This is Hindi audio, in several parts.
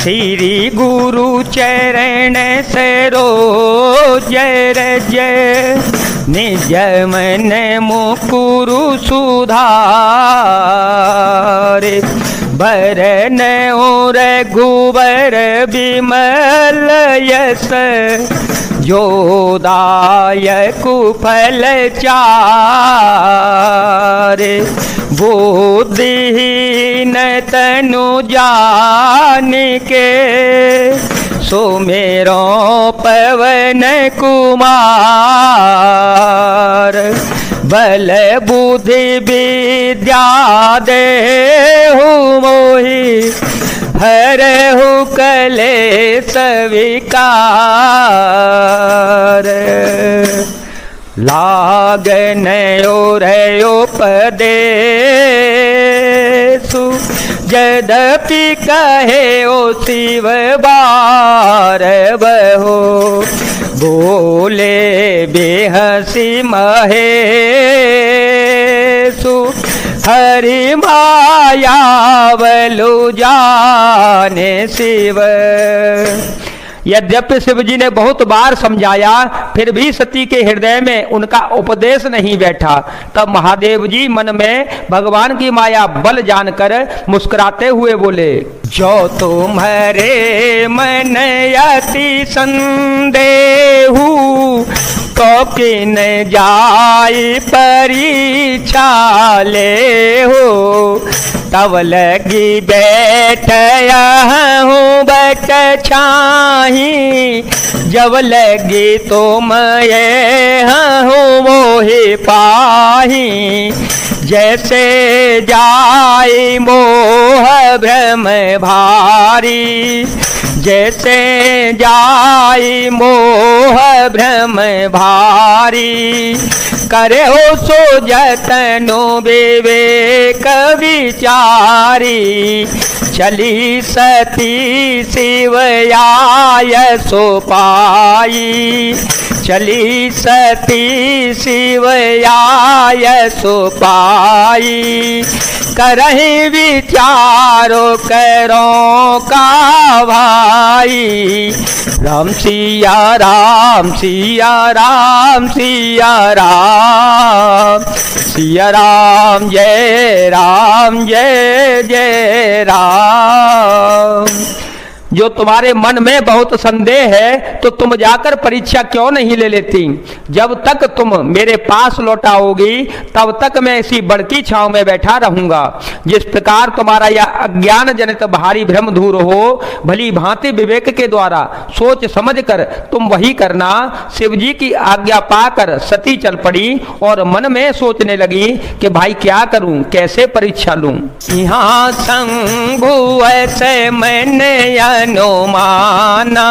श्री गुरु चरण सरोज रज निज मन मुकुरु सुधार बरन और रघुबर विमल यस जोदायक फल चार बुद्धिहीन तनु जान के सुमेरो पवन कुमार बल बुद्धि विद्या देहु मोहि हरहु कलेश विकार लागन उपदेशु यद्यपि कहे ओ शिव बार बहो बोले बेहसी महेशु हरि माया बलु जाने शिव। यद्यपि शिव जी ने बहुत बार समझाया फिर भी सती के हृदय में उनका उपदेश नहीं बैठा। तब महादेव जी मन में भगवान की माया बल जानकर मुस्कुराते हुए बोले, जो तुम्हारे मन अति संदेहु तो किन जाई परीक्षा ले हो तब लगी बैठ हूँ बट छाही जब लगी तो मैं हूँ मोहि पाही जैसे जाई मोह भ्रम भारी जैसे जाई मोह भ्रम भारी करे हो सो जतनो विवेक विचारी चली सती शिव आय सो पाई चली सती शिव आय सो पाई करही विचारो करो का भाई राम सिया राम सिया राम सिया राम सिया राम जय जय राम। जो तुम्हारे मन में बहुत संदेह है तो तुम जाकर परीक्षा क्यों नहीं ले लेती। जब तक तुम मेरे पास लौटाओगी तब तक मैं इसी बड़की छांव में बैठा रहूंगा। जिस प्रकार तुम्हारा यह अज्ञान जनित भारी भ्रम दूर हो भली भांति विवेक के द्वारा सोच समझ कर तुम वही करना। शिव जी की आज्ञा पाकर सती चल पड़ी और मन में सोचने लगी कि भाई क्या करूं, कैसे परीक्षा लूं। यहाँ शंभु ऐसे मैंने अनुमाना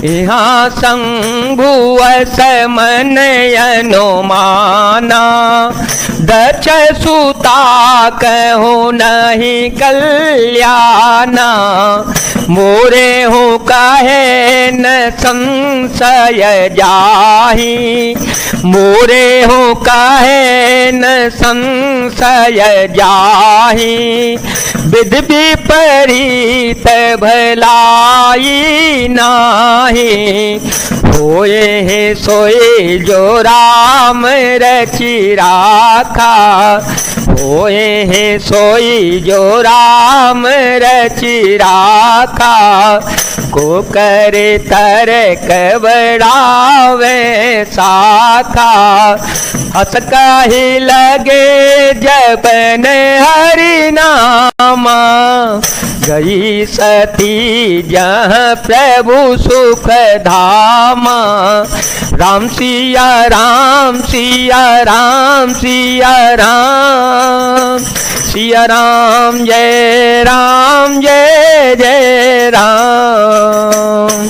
यहाँ शंभु समन अनुमाना दक्ष सुता कहूँ नहीं कल्याणा मोरे हूँ कहे न संशय जाही मोरे हूँ कहे न संशय जाही विध विपरीत भलाई नाही होए है सोए जो राम रचि राखा होए है सोई जो राम रचि राखा को करे तरक बढ़ावे शाखा हस कही लगे जपन हरि नामा गई सती जहाँ प्रभु सुख धामा राम सिया राम सिया राम सिया राम सिया राम जय जय राम।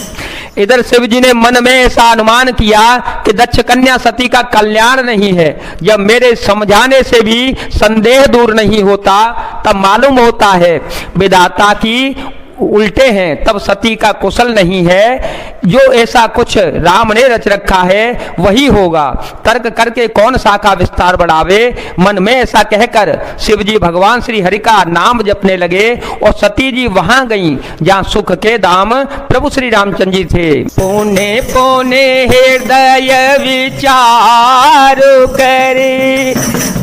इधर शिव जी ने मन में ऐसा अनुमान किया कि दक्ष कन्या सती का कल्याण नहीं है। जब मेरे समझाने से भी संदेह दूर नहीं होता तब मालूम होता है विधाता की उल्टे हैं तब सती का कुशल नहीं है। जो ऐसा कुछ राम ने रच रखा है वही होगा, तर्क करके कौन सा का विस्तार बढ़ावे। मन में ऐसा कहकर शिव जी भगवान श्री हरि का नाम जपने लगे और सती जी वहां गई जहां सुख के दाम प्रभु श्री रामचंद्र जी थे। पुणे पुणे हृदय विचार करे,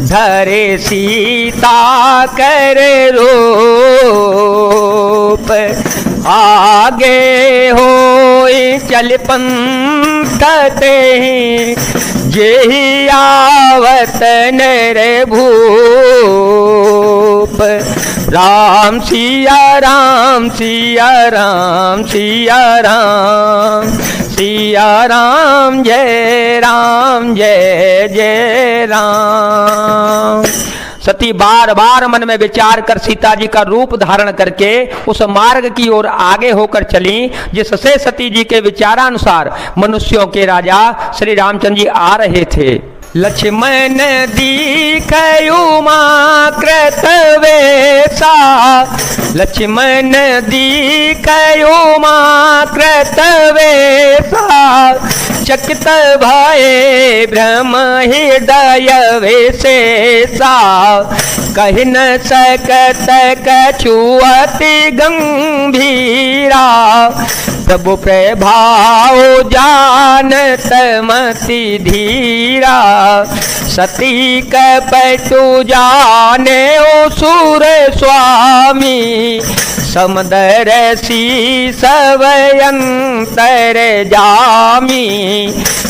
धरे सीता कर रूप, आगे हो चल पंथ ते, जेहि आवत नर भूप। राम सिया राम सिया राम सिया राम, सिया राम जय जय राम। सती बार बार मन में विचार कर सीता जी का रूप धारण करके उस मार्ग की ओर आगे होकर चली जिससे सती जी के विचारानुसार मनुष्यों के राजा श्री रामचंद्र जी आ रहे थे। लक्ष्मण दीखयु मां कृतवेषा, लक्ष्मण दीखयु मां कृतवेषा, चकित भये भ्रम हृदय विशेषा, कहि न सकत कछु अति गंभीरा, प्रभु प्रभाव जानत मति धीरा, सती कपटु जाने ओ सुर स्वामी, समदर शीस अंतर जामी,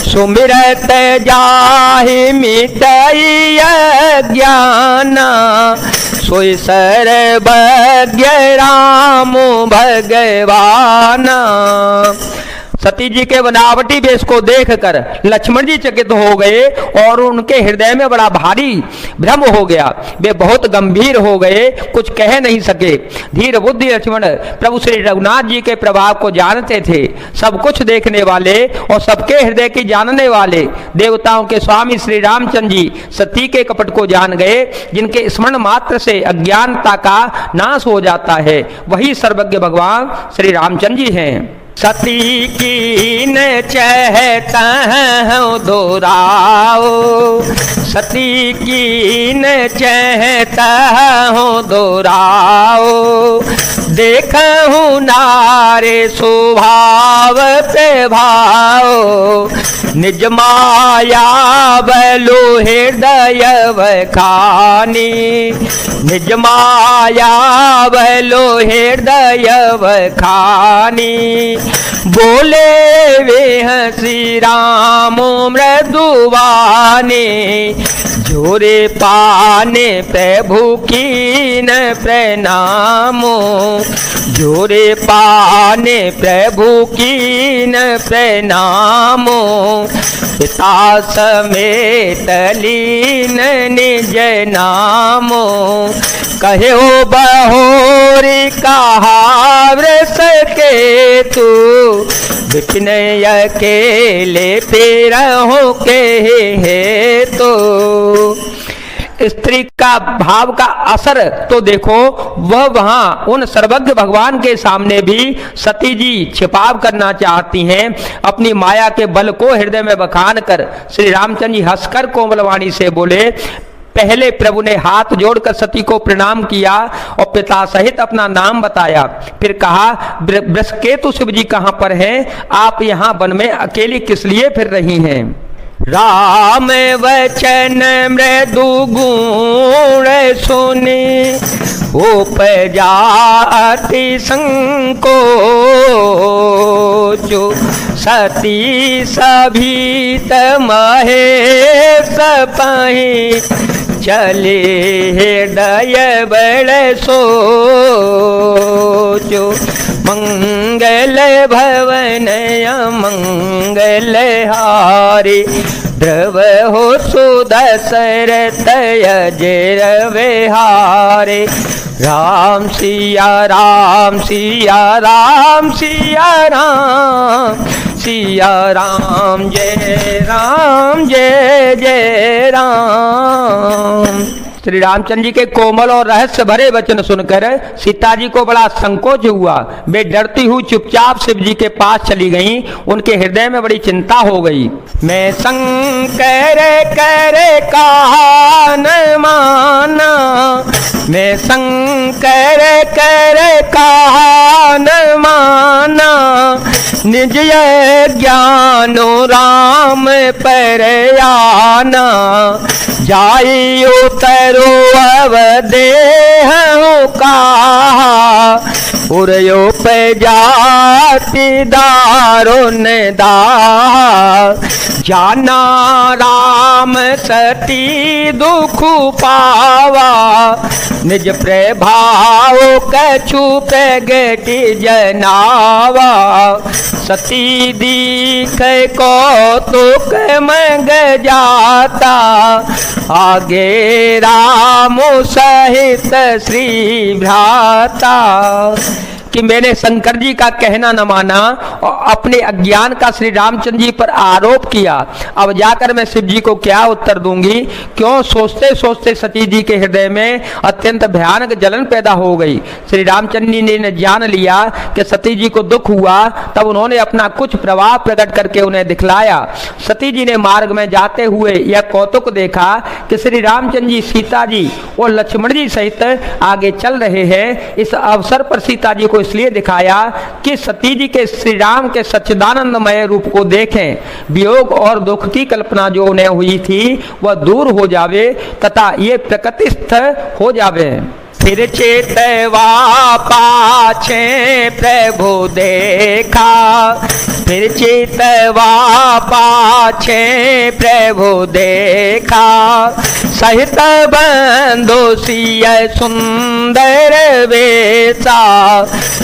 सुमिरत जाहि मिटई ज्ञाना, सोई सर्वज्ञ राम भगवाना। सती जी के बनावटी वेश को देखकर लक्ष्मण जी चकित हो गए और उनके हृदय में बड़ा भारी भ्रम हो गया। वे बहुत गंभीर हो गए, कुछ कह नहीं सके। धीर बुद्धि लक्ष्मण प्रभु श्री रघुनाथ जी के प्रभाव को जानते थे। सब कुछ देखने वाले और सबके हृदय की जानने वाले देवताओं के स्वामी श्री रामचंद्र जी सती के कपट को जान गए। जिनके स्मरण मात्र से अज्ञानता का नाश हो जाता है वही सर्वज्ञ भगवान श्री रामचंद्र जी हैं। सती की न चाहता हूँ दोराओ, सती की न चाहता हूँ दोराओ, देखा हूँ नारे स्वभाव पे भाओ, निज माया बलो हृदय खानी, निज माया बलो हृदय खानी, बोले वे हंसी राम मृदुवाने, जोरे पाने प्रभु की न प्रणामो, जोरे पाने प्रभु की न प्रणामो, पिता समेत लीन निज नामो, कहो बहोरी कहावर सके तू, विपिन अकेले तेरा हो के है तो। स्त्री का भाव का असर तो देखो, वह वहां उन सर्वज्ञ भगवान के सामने भी सती जी छिपाव करना चाहती हैं। अपनी माया के बल को हृदय में बखान कर श्री रामचंद्र जी हंसकर कोमलवाणी से बोले। पहले प्रभु ने हाथ जोड़कर सती को प्रणाम किया और पिता सहित अपना नाम बताया। फिर कहा, वृषकेतु शिव जी कहाँ पर हैं? आप यहाँ वन में अकेली किस लिए फिर रही हैं? राम वचन मृदु गुण सुनी, उपजा अति संकोचो, सती सभीत महेश पहि, चले हृदय बड़ सोचो, मंगल भवन मंगल हारे, ध्रुव हो सुदशरथ अजर विहारे, राम सिया राम सिया राम सिया राम, सिया राम जय जय राम। श्री रामचंद्र जी के कोमल और रहस्य भरे वचन सुनकर सीता जी को बड़ा संकोच हुआ। वे डरती हुई चुपचाप शिव जी के पास चली गईं। उनके हृदय में बड़ी चिंता हो गई। मैं शंकर कर कहा न माना, मैं शंकर कर कहा न माना, निज ज्ञानो राम पर आना, जाई उतरो अवदेह कहा, उरयो पे जाति दारुन दा, जाना राम सती दुख पावा, निज प्रभाव कछु पे गति जनावा, सती दीख कौतुक मंग जाता, आगे राम सहित श्री भ्राता। कि मैंने शंकर जी का कहना न माना और अपने अज्ञान का श्री रामचंद्र जी पर आरोप किया। अब जाकर मैं शिव जी को क्या उत्तर दूंगी? क्यों सोचते सोचते सती जी के हृदय में अत्यंत भयानक जलन पैदा हो गई। श्री रामचंद्र जी ने जान लिया कि सती जी को दुख हुआ, तब उन्होंने अपना कुछ प्रभाव प्रकट करके उन्हें दिखलाया। सती जी ने मार्ग में जाते हुए यह कौतुक देखा कि श्री रामचंद्र जी सीता जी और लक्ष्मण जी सहित आगे चल रहे हैं। इस अवसर पर सीता जी को इसलिए दिखाया कि सती जी के श्री राम के सच्चिदानंदमय रूप को देखें, वियोग और दुख की कल्पना जो उन्हें हुई थी वह दूर हो जावे तथा ये प्रकृतिस्थ हो जावे। फिर चेतवा पाछे प्रभु देखा, फिर चेतवा पाछे प्रभु देखा, सहित बंधु सिय सुंदर वेसा,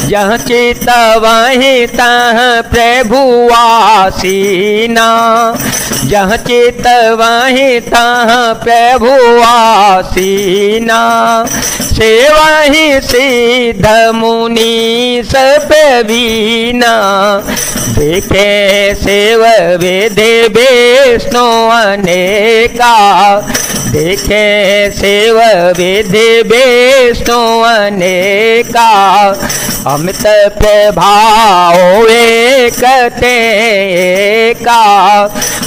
जहाँ चित वहीं तह प्रभु आसीना, जहाँ चित वहीं तह प्रभु आसीना, सेवहि सिद्ध मुनि सब वीना, देखे सेव वेदे विष्णु अनेका, देखे सेव वेदे विष्णु अनेका, अमित प्रभाव एक तेका,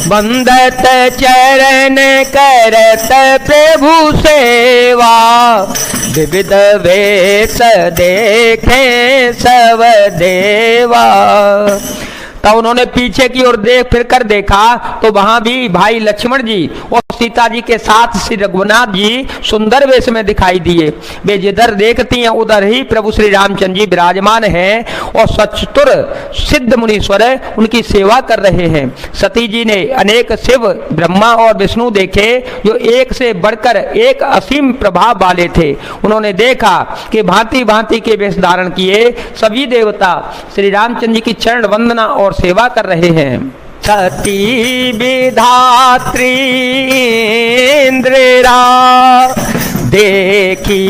बंदत चरण करत प्रभु सेवा, विविध वेश देखे सब देवा। तब उन्होंने पीछे की ओर फिर कर देखा तो वहां भी भाई लक्ष्मण जी और सीता जी के साथ श्री रघुनाथ जी सुंदर वेश में दिखाई दिए। वे जिधर देखती हैं उधर ही प्रभु श्री रामचंद्र जी विराजमान हैं और सचतुर सिद्ध मुनीश्वर उनकी सेवा कर रहे हैं। सती जी ने अनेक शिव ब्रह्मा और विष्णु देखे जो एक से बढ़कर एक असीम प्रभाव वाले थे। उन्होंने देखा कि भांति भांति के वेश धारण किए सभी देवता श्री रामचंद्र जी की चरण वंदना और सेवा कर रहे हैं। सती विधात्री इंद्रा देखी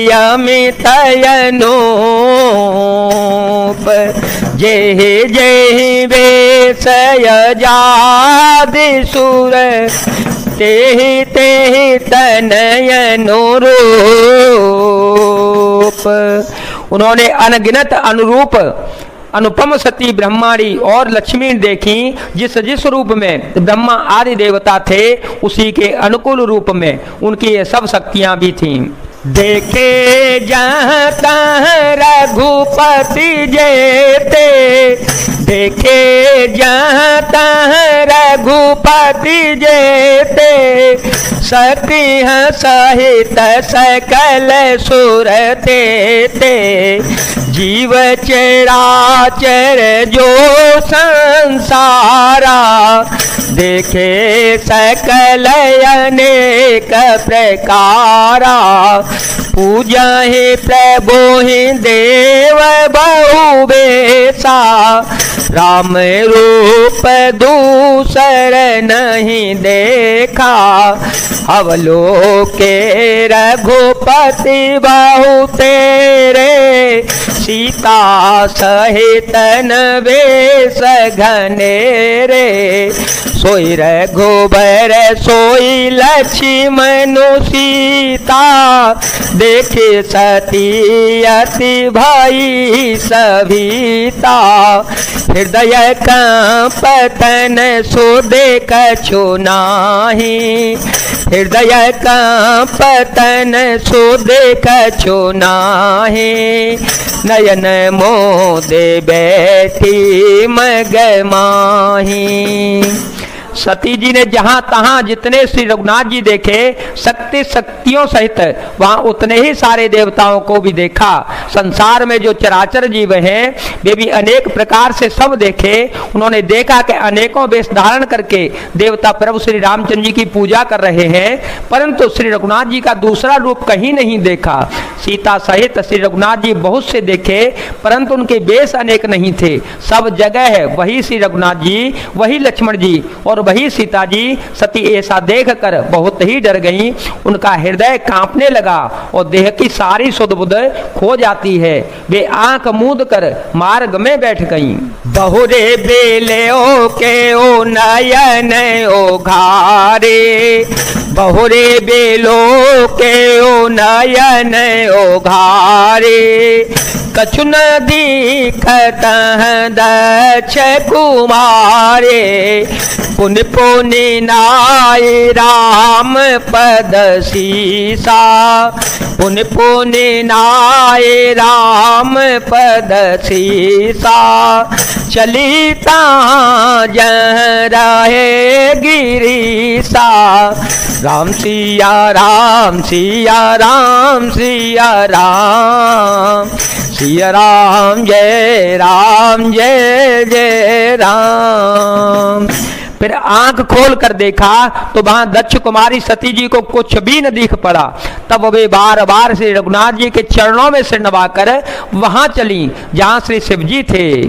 अमित अनूप, जेहि जेहि वेश यजादि सुर, तेहि तेहि तनय अनुरूप। उन्होंने अनगिनत अनुरूप अनुपम सती ब्रह्माणी और लक्ष्मी देखी, जिस जिस रूप में ब्रह्मा आदि देवता थे उसी के अनुकूल रूप में उनकी ये सब शक्तियां भी थीं। देखे जहाँ तहाँ रघुपति जेते, देखे जहाँ तहाँ रघुपति जेते, सती सहित सकल सुर तेते, जीव चराचर जो संसारा, देखे सकल अनेक प्रकारा, पूजा ही प्रभु ही देव बहु बेसा, राम रूप दूसर नहीं देखा, अवलोके रघुपति बहु तेरे, सीता सहित वेश घनेरे, सोई रघुबर सोई लक्ष्मण सीता, देखे सती अति भई सविता। हृदय कंपतन सो देख छु नाही, हृदय कंपतन सो देख छु नाही। नयन मोदे बैठी मग माही। सती जी ने जहां तहां जितने श्री रघुनाथ जी देखे शक्ति शक्तियों सहित वहां उतने ही सारे देवताओं को भी देखा। संसार में जो चराचर जीव हैं वे भी अनेक प्रकार से सब देखे। उन्होंने देखा कि अनेकों वेश धारण करके देवता प्रभु श्री रामचंद्र जी की पूजा कर रहे हैं, परंतु श्री रघुनाथ जी का दूसरा रूप कहीं नहीं देखा। सीता सहित श्री रघुनाथ जी बहुत से देखे, परंतु उनके वेश अनेक नहीं थे। सब जगह है वही श्री रघुनाथ जी, वही लक्ष्मण जी और वही सीता जी। सती ऐसा देख कर बहुत ही डर गई, उनका हृदय कांपने लगा और देह की सारी सुध बुध खो जाती है। वे आंख मूंद कर मार्ग में बैठ गईं। बहुरे बेले ओ के ओ नयन ओ घारे, बहुरे बेलो के ओ नयन ओ घारे। कछु न दिखत दक्ष कुमारे, पुन पुनि नाय राम पद सीसा, पुन पुनि नाय राम पद सीसा। चलिता जह रहे गिरीसा, राम सिया राम सिया राम सिया राम, सिया राम जय जय राम। फिर आंख खोल कर देखा तो वहां दक्ष कुमारी सती जी को कुछ भी न दिख पड़ा। तब वे बार बार श्री रघुनाथ जी के चरणों में सिर नवाकर वहां चली जहां श्री शिव जी थे।